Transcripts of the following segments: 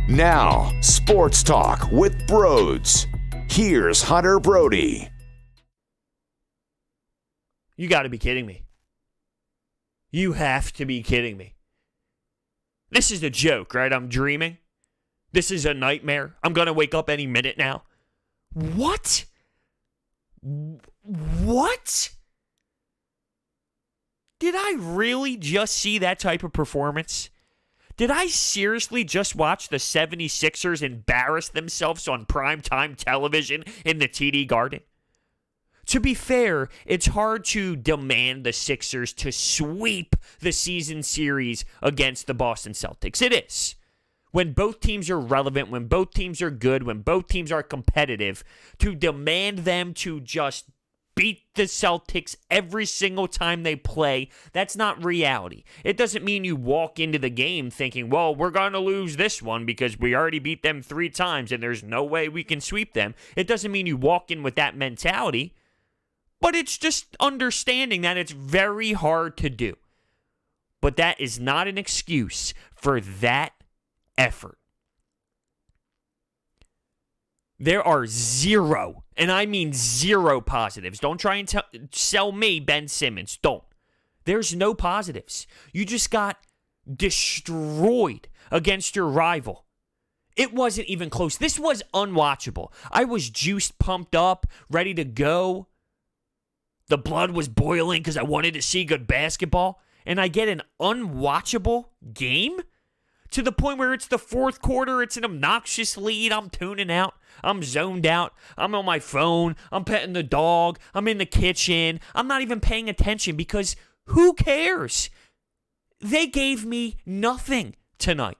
Now, Sports Talk with Broads. Here's Hunter Brody. You got to be kidding me. You have to be kidding me. This is a joke, right? I'm dreaming. This is a nightmare. I'm going to wake up any minute now. What? What? Did I really just see that type of performance? Did I seriously just watch the 76ers embarrass themselves on primetime television in the TD Garden? To be fair, it's hard to demand the Sixers to sweep the season series against the Boston Celtics. It is. When both teams are relevant, when both teams are good, when both teams are competitive, to demand them to just beat the Celtics every single time they play, that's not reality. It doesn't mean you walk into the game thinking, well, we're going to lose this one because we already beat them 3 times and there's no way we can sweep them. It doesn't mean you walk in with that mentality, but it's just understanding that it's very hard to do. But that is not an excuse for that effort. There are zero, and I mean zero positives. Don't try and sell me Ben Simmons. Don't. There's no positives. You just got destroyed against your rival. It wasn't even close. This was unwatchable. I was juiced, pumped up, ready to go. The blood was boiling because I wanted to see good basketball. And I get an unwatchable game? To the point where it's the fourth quarter, it's an obnoxious lead, I'm tuning out, I'm zoned out, I'm on my phone, I'm petting the dog, I'm in the kitchen, I'm not even paying attention because who cares? They gave me nothing tonight.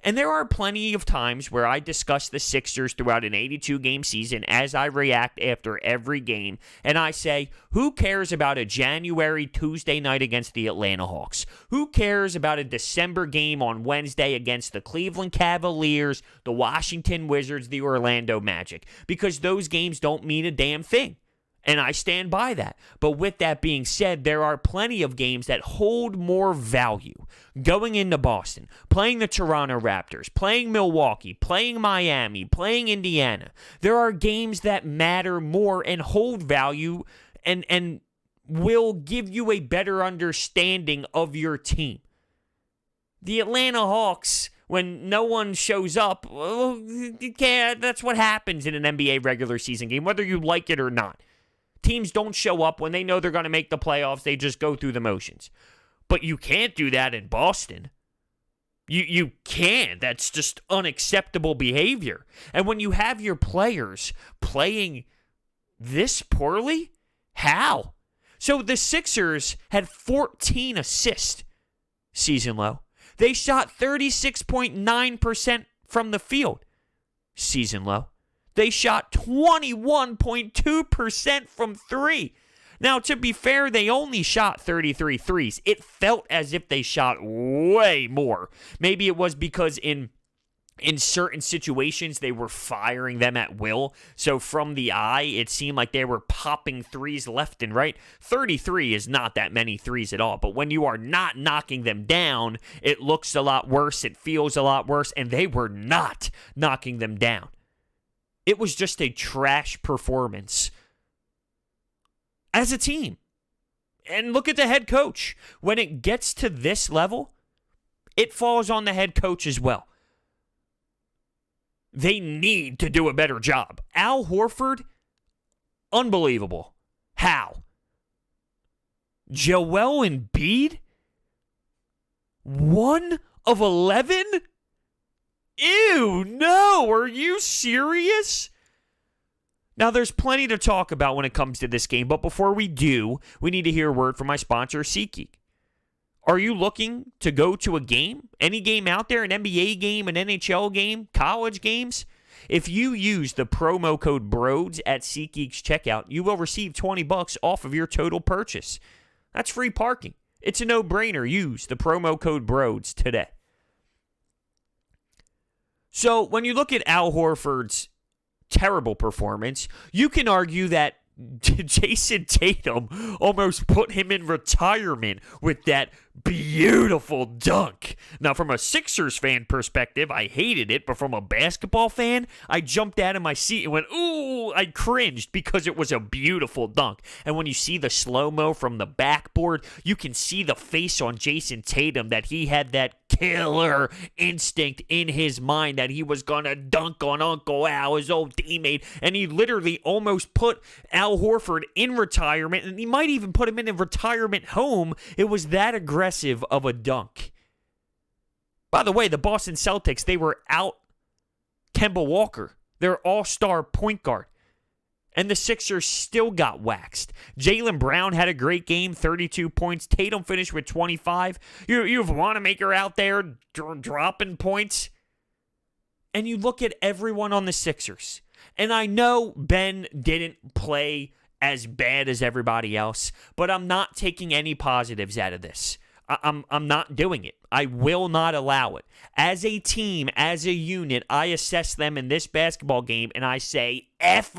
And there are plenty of times where I discuss the Sixers throughout an 82-game season as I react after every game, and I say, who cares about a January Tuesday night against the Atlanta Hawks? Who cares about a December game on Wednesday against the Cleveland Cavaliers, the Washington Wizards, the Orlando Magic? Because those games don't mean a damn thing. And I stand by that. But with that being said, there are plenty of games that hold more value. Going into Boston, playing the Toronto Raptors, playing Milwaukee, playing Miami, playing Indiana. There are games that matter more and hold value and will give you a better understanding of your team. The Atlanta Hawks, when no one shows up, well, that's what happens in an NBA regular season game, whether you like it or not. Teams don't show up when they know they're going to make the playoffs. They just go through the motions. But you can't do that in Boston. You can't. That's just unacceptable behavior. And when you have your players playing this poorly, how? So the Sixers had 14 assists season low. They shot 36.9% from the field season low. They shot 21.2% from 3. Now, to be fair, they only shot 33 threes. It felt as if they shot way more. Maybe it was because in certain situations, they were firing them at will. So from the eye, it seemed like they were popping threes left and right. 33 is not that many threes at all. But when you are not knocking them down, it looks a lot worse. It feels a lot worse. And they were not knocking them down. It was just a trash performance as a team. And look at the head coach. When it gets to this level, it falls on the head coach as well. They need to do a better job. Al Horford, unbelievable. How? Joel Embiid, 1 of 11? Ew, no, are you serious? Now, there's plenty to talk about when it comes to this game, but before we do, we need to hear a word from my sponsor, SeatGeek. Are you looking to go to a game? Any game out there, an NBA game, an NHL game, college games? If you use the promo code BROADS at SeatGeek's checkout, you will receive $20 off of your total purchase. That's free parking. It's a no-brainer. Use the promo code BROADS today. So when you look at Al Horford's terrible performance, you can argue that Jayson Tatum almost put him in retirement with that beautiful dunk. Now, from a Sixers fan perspective, I hated it, but from a basketball fan, I jumped out of my seat and went, ooh, I cringed because it was a beautiful dunk. And when you see the slow-mo from the backboard, you can see the face on Jayson Tatum that he had that killer instinct in his mind that he was going to dunk on Uncle Al, his old teammate, and he literally almost put Al Horford in retirement, and he might even put him in a retirement home. It was that aggressive of a dunk. By the way, the Boston Celtics, they were out Kemba Walker, their all-star point guard. And the Sixers still got waxed. Jaylen Brown had a great game, 32 points. Tatum finished with 25. You have Wanamaker out there dropping points. And you look at everyone on the Sixers. And I know Ben didn't play as bad as everybody else, but I'm not taking any positives out of this. I'm not doing it. I will not allow it. As a team, as a unit, I assess them in this basketball game, and I say F-.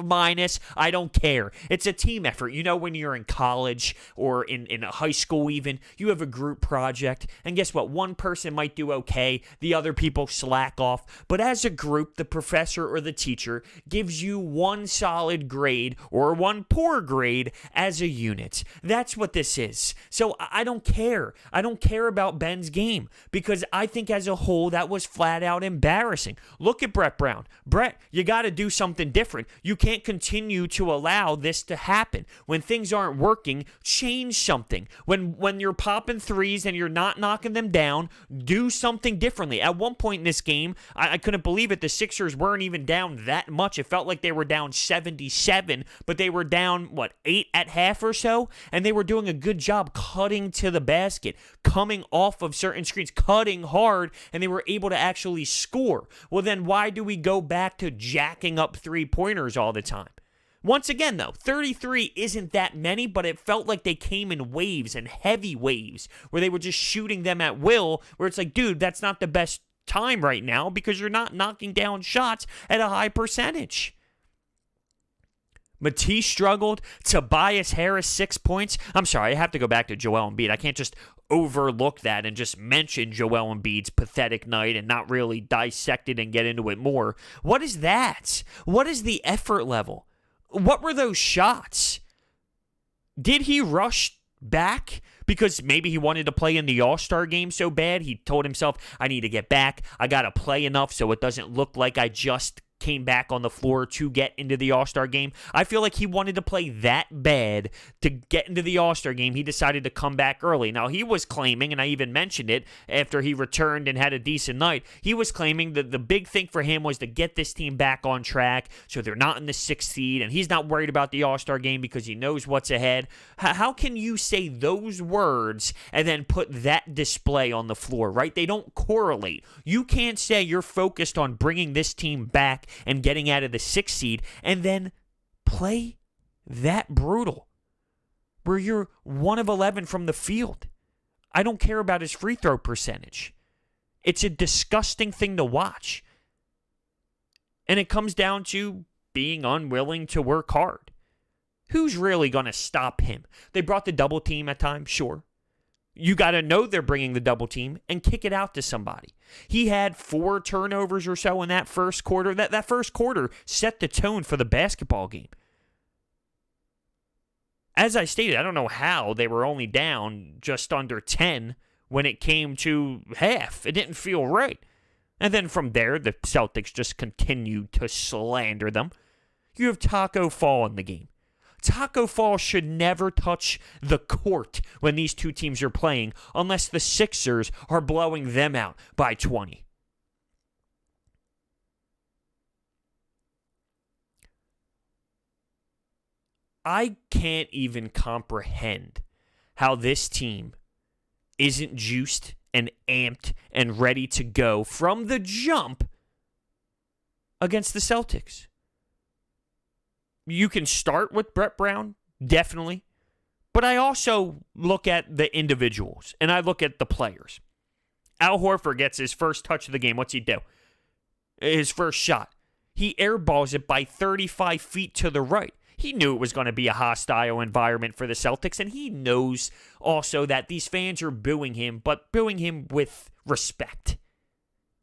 I don't care. It's a team effort. You know, when you're in college or in a high school even, you have a group project, and guess what? One person might do okay, the other people slack off. But as a group, the professor or the teacher gives you one solid grade or one poor grade as a unit. That's what this is. So I don't care. I don't care about Ben's game, because I think as a whole, that was flat out embarrassing. Look at Brett Brown. Brett, you got to do something different. You can't continue to allow this to happen. When things aren't working, change something. When you're popping threes and you're not knocking them down, do something differently. At one point in this game, I couldn't believe it. The Sixers weren't even down that much. It felt like they were down 77, but they were down, 8 at half or so? And they were doing a good job cutting to the basket, coming off of certain screens, cutting hard, and they were able to actually score. Well, then why do we go back to jacking up three-pointers all the time? Once again, though, 33 isn't that many, but it felt like they came in waves and heavy waves where they were just shooting them at will, where it's like, dude, that's not the best time right now because you're not knocking down shots at a high percentage. Matisse struggled. Tobias Harris, 6 points. I'm sorry, I have to go back to Joel Embiid. I can't just overlook that and just mention Joel Embiid's pathetic night and not really dissect it and get into it more. What is that? What is the effort level? What were those shots? Did he rush back because maybe he wanted to play in the All-Star game so bad? He told himself, I need to get back. I got to play enough so it doesn't look like I just came back on the floor to get into the All-Star game. I feel like he wanted to play that bad to get into the All-Star game. He decided to come back early. Now, he was claiming, and I even mentioned it after he returned and had a decent night, he was claiming that the big thing for him was to get this team back on track so they're not in the 6th seed, and he's not worried about the All-Star game because he knows what's ahead. How can you say those words and then put that display on the floor, right? They don't correlate. You can't say you're focused on bringing this team back and getting out of the 6th seed, and then play that brutal, where you're 1 of 11 from the field. I don't care about his free throw percentage. It's a disgusting thing to watch. And it comes down to being unwilling to work hard. Who's really going to stop him? They brought the double team at times, sure. You got to know they're bringing the double team and kick it out to somebody. He had 4 turnovers or so in that first quarter. That first quarter set the tone for the basketball game. As I stated, I don't know how they were only down just under 10 when it came to half. It didn't feel right. And then from there, the Celtics just continued to slander them. You have Taco Fall in the game. Taco Fall should never touch the court when these two teams are playing unless the Sixers are blowing them out by 20. I can't even comprehend how this team isn't juiced and amped and ready to go from the jump against the Celtics. You can start with Brett Brown, definitely. But I also look at the individuals, and I look at the players. Al Horford gets his first touch of the game. What's he do? His first shot. He airballs it by 35 feet to the right. He knew it was going to be a hostile environment for the Celtics, and he knows also that these fans are booing him, but booing him with respect.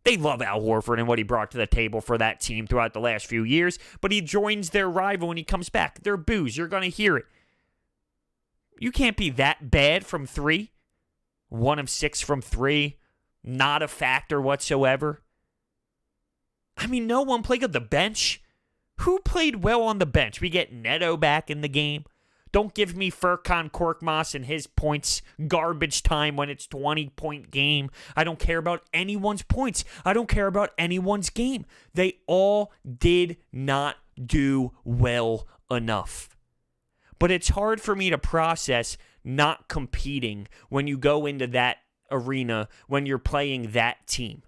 They love Al Horford and what he brought to the table for that team throughout the last few years, but he joins their rival when he comes back. They're boos. You're going to hear it. You can't be that bad from 3. 1 of 6 from 3. Not a factor whatsoever. I mean, no one played on the bench. Who played well on the bench? We get Neto back in the game. Don't give me Furkan Korkmaz and his points garbage time when it's 20-point game. I don't care about anyone's points. I don't care about anyone's game. They all did not do well enough. But it's hard for me to process not competing when you go into that arena when you're playing that team.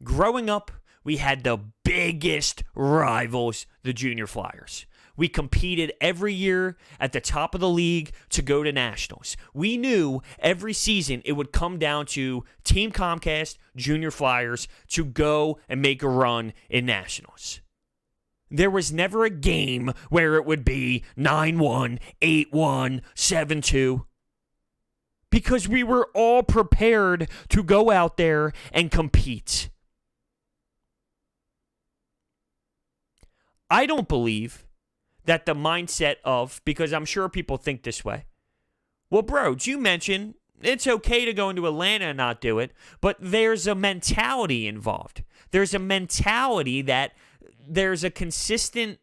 Growing up, we had the biggest rivals, the Junior Flyers. We competed every year at the top of the league to go to nationals. We knew every season it would come down to Team Comcast, Junior Flyers, to go and make a run in nationals. There was never a game where it would be 9-1, 8-1, 7-2. Because we were all prepared to go out there and compete. I don't believe that the mindset of, because I'm sure people think this way, well, bro, you mentioned it's okay to go into Atlanta and not do it, but there's a mentality involved. There's a mentality that there's a consistent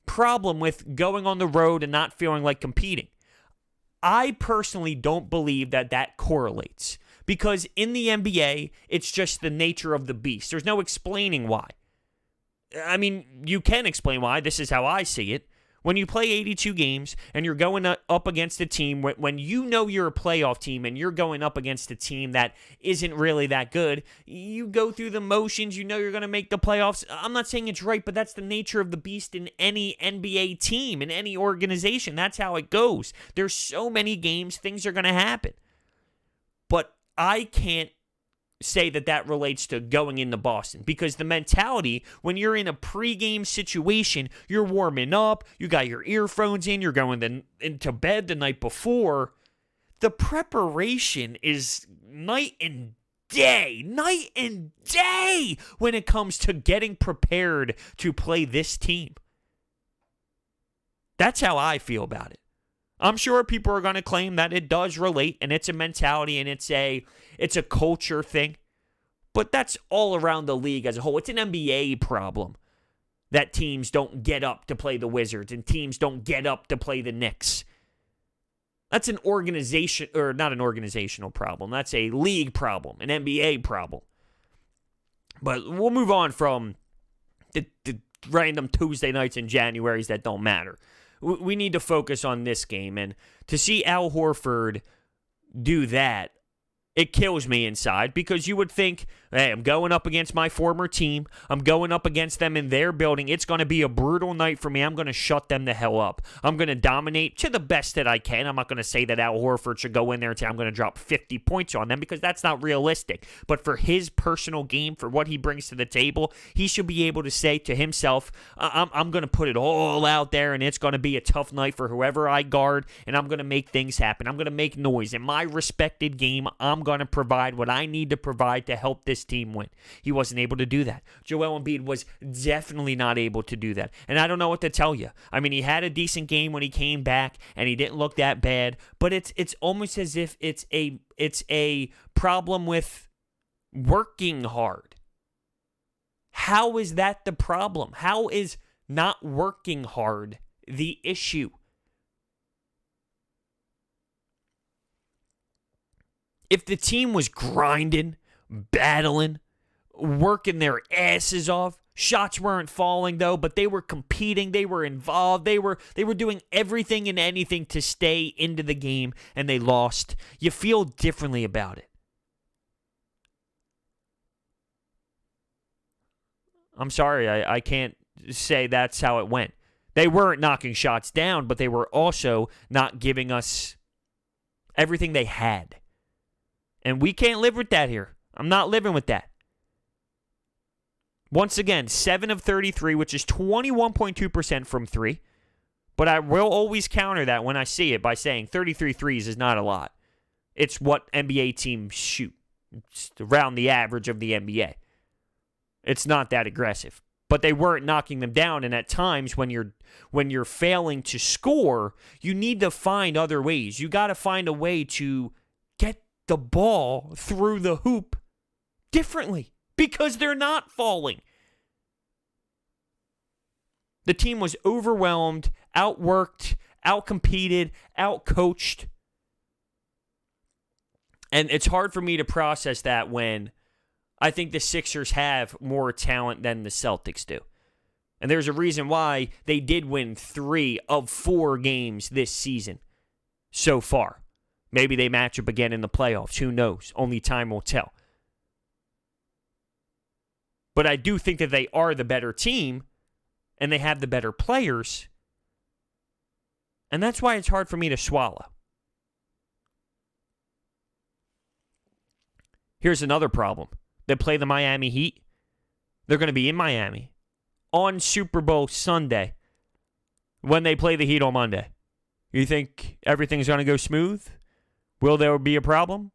problem with going on the road and not feeling like competing. I personally don't believe that that correlates, because in the NBA, it's just the nature of the beast. There's no explaining why. I mean, you can explain why. This is how I see it. When you play 82 games and you're going up against a team, when you know you're a playoff team and you're going up against a team that isn't really that good, you go through the motions, you know you're going to make the playoffs. I'm not saying it's right, but that's the nature of the beast in any NBA team, in any organization. That's how it goes. There's so many games, things are going to happen. But I can't say that relates to going into Boston, because the mentality when you're in a pregame situation, you're warming up, you got your earphones in, you're going into bed the night before. The preparation is night and day when it comes to getting prepared to play this team. That's how I feel about it. I'm sure people are going to claim that it does relate and it's a mentality and it's a culture thing. But that's all around the league as a whole. It's an NBA problem that teams don't get up to play the Wizards and teams don't get up to play the Knicks. That's an organization, or not an organizational problem. That's a league problem, an NBA problem. But we'll move on from the random Tuesday nights in Januaries that don't matter. We need to focus on this game. And to see Al Horford do that, it kills me inside, because you would think, hey, I'm going up against my former team. I'm going up against them in their building. It's going to be a brutal night for me. I'm going to shut them the hell up. I'm going to dominate to the best that I can. I'm not going to say that Al Horford should go in there and say I'm going to drop 50 points on them, because that's not realistic. But for his personal game, for what he brings to the table, he should be able to say to himself, I'm going to put it all out there, and it's going to be a tough night for whoever I guard, and I'm going to make things happen. I'm going to make noise. In my respected game, I'm going to provide what I need to provide to help this team win. He wasn't able to do that. Joel Embiid was definitely not able to do that. And I don't know what to tell you. I mean, he had a decent game when he came back, and he didn't look that bad, but it's almost as if it's a problem with working hard. How is that the problem? How is not working hard the issue? If the team was grinding, battling, working their asses off, shots weren't falling though, but they were competing, they were involved, they were doing everything and anything to stay into the game, and they lost, you feel differently about it. I'm sorry, I can't say that's how it went. They weren't knocking shots down, but they were also not giving us everything they had. And we can't live with that here. I'm not living with that. Once again, 7 of 33, which is 21.2% from 3. But I will always counter that when I see it by saying 33 threes is not a lot. It's what NBA teams shoot. It's around the average of the NBA. It's not that aggressive. But they weren't knocking them down, and at times when you're failing to score, you need to find other ways. You got to find a way to get the ball through the hoop differently because they're not falling. The team was overwhelmed, outworked, outcompeted, outcoached. And it's hard for me to process that when I think the Sixers have more talent than the Celtics do. And there's a reason why they did win 3 of 4 games this season so far. Maybe they match up again in the playoffs. Who knows? Only time will tell. But I do think that they are the better team, and they have the better players. And that's why it's hard for me to swallow. Here's another problem. They play the Miami Heat. They're going to be in Miami on Super Bowl Sunday when they play the Heat on Monday. You think everything's going to go smooth? Will there be a problem?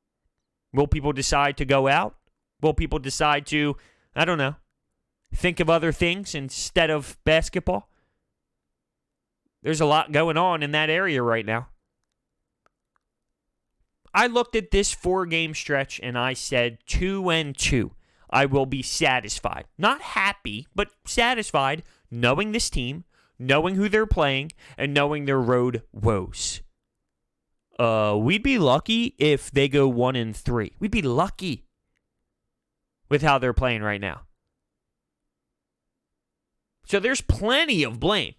Will people decide to go out? Will people decide to, I don't know, think of other things instead of basketball? There's a lot going on in that area right now. I looked at this 4-game stretch and I said 2-2. I will be satisfied. Not happy, but satisfied knowing this team, knowing who they're playing, and knowing their road woes. We'd be lucky if they go 1-3. We'd be lucky with how they're playing right now. So there's plenty of blame.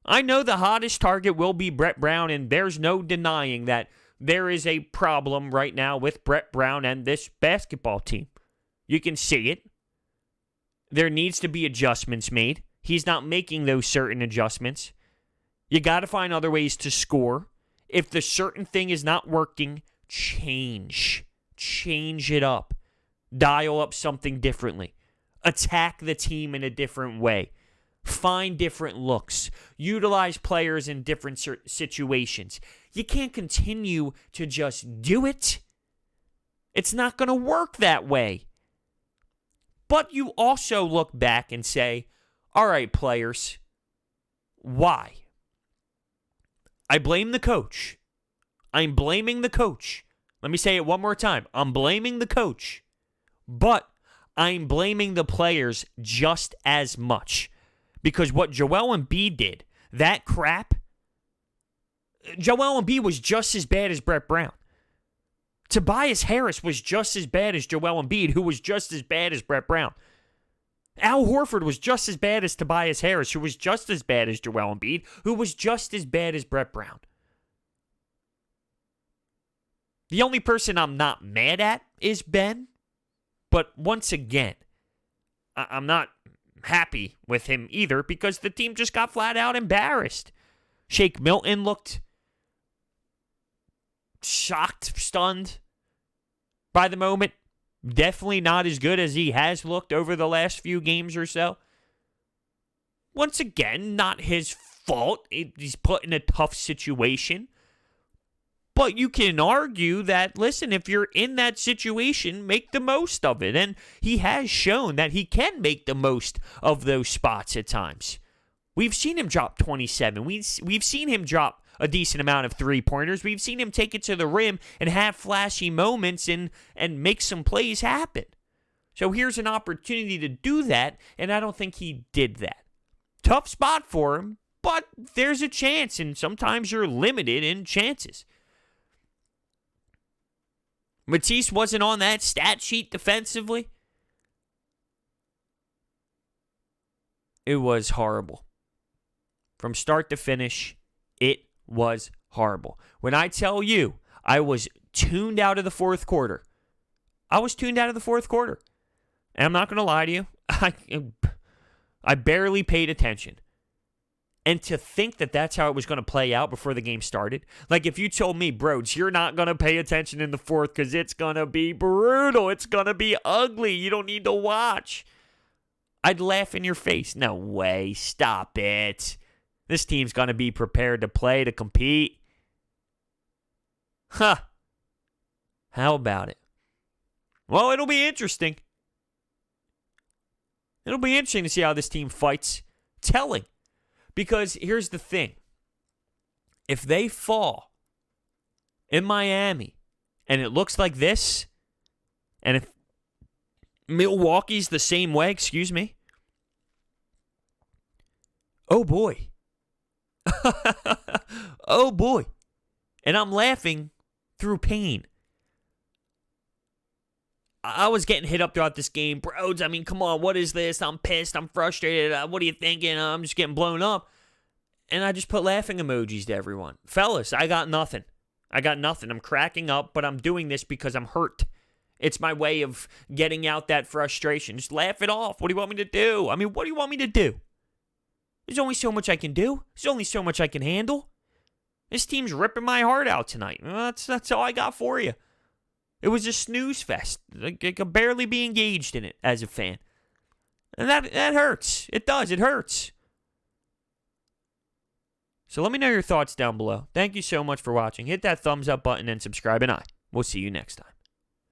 I know the hottest target will be Brett Brown, and there's no denying that there is a problem right now with Brett Brown and this basketball team. You can see it. There needs to be adjustments made. He's not making those certain adjustments. You got to find other ways to score. If the certain thing is not working, change. Change it up. Dial up something differently. Attack the team in a different way. Find different looks. Utilize players in different situations. You can't continue to just do it. It's not going to work that way. But you also look back and say, all right, players, why? I blame the coach. I'm blaming the coach. Let me say it one more time. I'm blaming the coach. But I'm blaming the players just as much. Because what Joel Embiid did, that crap, Joel Embiid was just as bad as Brett Brown. Tobias Harris was just as bad as Joel Embiid, who was just as bad as Brett Brown. Al Horford was just as bad as Tobias Harris, who was just as bad as Joel Embiid, who was just as bad as Brett Brown. The only person I'm not mad at is Ben. But once again, I'm not happy with him either because the team just got flat out embarrassed. Shake Milton looked shocked, stunned by the moment. Definitely not as good as he has looked over the last few games or so. Once again, not his fault. He's put in a tough situation. But you can argue that, listen, if you're in that situation, make the most of it. And he has shown that he can make the most of those spots at times. We've seen him drop 27. We've seen him drop a decent amount of three-pointers. We've seen him take it to the rim and have flashy moments and make some plays happen. So here's an opportunity to do that, and I don't think he did that. Tough spot for him, but there's a chance, and sometimes you're limited in chances. Matisse wasn't on that stat sheet defensively. It was horrible. From start to finish, it was horrible. When I tell you I was tuned out of the fourth quarter, I was tuned out of the fourth quarter. And I'm not going to lie to you. I barely paid attention. And to think that that's how it was going to play out before the game started. Like if you told me, Broads, you're not going to pay attention in the fourth because it's going to be brutal. It's going to be ugly. You don't need to watch. I'd laugh in your face. No way. Stop it. This team's going to be prepared to play, to compete. Huh. How about it? Well, it'll be interesting. It'll be interesting to see how this team fights. Telling. Because here's the thing. If they fall in Miami and it looks like this, and if Milwaukee's the same way, oh boy. Oh boy. And I'm laughing through pain. I was getting hit up throughout this game. Bros, I mean, come on, what is this? I'm pissed. I'm frustrated. What are you thinking? I'm just getting blown up. And I just put laughing emojis to everyone. Fellas, I got nothing. I'm cracking up, but I'm doing this because I'm hurt. It's my way of getting out that frustration. Just laugh it off. What do you want me to do? I mean, what do you want me to do? There's only so much I can do. There's only so much I can handle. This team's ripping my heart out tonight. Well, that's all I got for you. It was a snooze fest. I could barely be engaged in it as a fan. And that hurts. It does. It hurts. So let me know your thoughts down below. Thank you so much for watching. Hit that thumbs up button and subscribe, and I will see you next time.